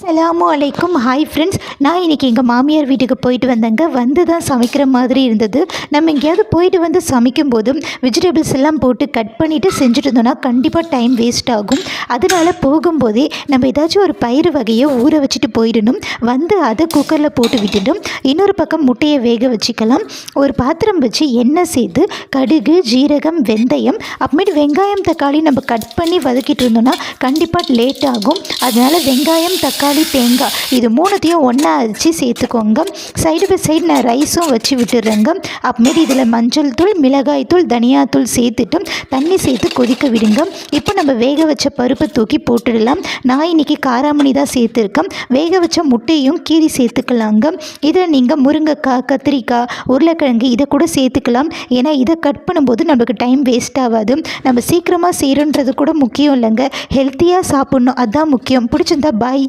அஸ்ஸலாமு அலைக்கும். Hi friends, நான் இன்றைக்கி எங்கள் மாமியார் வீட்டுக்கு போயிட்டு வந்தேங்க. வந்து தான் சமைக்கிற மாதிரி இருந்தது. நம்ம எங்கேயாவது போயிட்டு வந்து சமைக்கும்போது வெஜிடபிள்ஸ் எல்லாம் போட்டு கட் பண்ணிவிட்டு செஞ்சுட்டு இருந்தோன்னா கண்டிப்பாக டைம் வேஸ்ட் ஆகும். அதனால் போகும்போதே நம்ம ஏதாச்சும் ஒரு பயிறு வகையை ஊற வச்சுட்டு போயிடணும். வந்து அதை குக்கரில் போட்டு விட்டுடும். இன்னொரு பக்கம் முட்டையை வேக வச்சுக்கலாம். ஒரு பாத்திரம் வச்சு எண்ணெய் சேர்த்து கடுகு, ஜீரகம், வெந்தயம், அப்புறமேட்டு வெங்காயம், தக்காளி நம்ம கட் பண்ணி வதக்கிட்டு இருந்தோன்னா கண்டிப்பாக லேட் ஆகும். அதனால் வெங்காயம், தக்காளி, தேங்காய் இது மூணுத்தையும் ஒன்றா அரைச்சி சேர்த்துக்கோங்க. சைடு பை சைடு நான் ரைஸும் வச்சு விட்டுடுறேங்க. அப்புறமேட்டு இதில் மஞ்சள் தூள், மிளகாய் தூள், தனியாத்தூள் சேர்த்துட்டு தண்ணி சேர்த்து கொதிக்க விடுங்க. இப்போ நம்ம வேக வச்ச பருப்பை தூக்கி போட்டுடலாம். நான் இன்றைக்கி காராமணி தான் சேர்த்துருக்கேன். வேக வச்ச முட்டையும் கீரி சேர்த்துக்கலாங்க. இதில் நீங்கள் முருங்கைக்காய், கத்திரிக்காய், உருளைக்கிழங்கு இதை கூட சேர்த்துக்கலாம். ஏன்னா இதை கட் பண்ணும்போது நமக்கு டைம் வேஸ்ட் ஆகாது. நம்ம சீக்கிரமாக செய்கிறோன்றது கூட முக்கியம் இல்லைங்க, ஹெல்த்தியாக சாப்பிட்ணும், அதுதான் முக்கியம். பிடிச்சிருந்தா பாய்.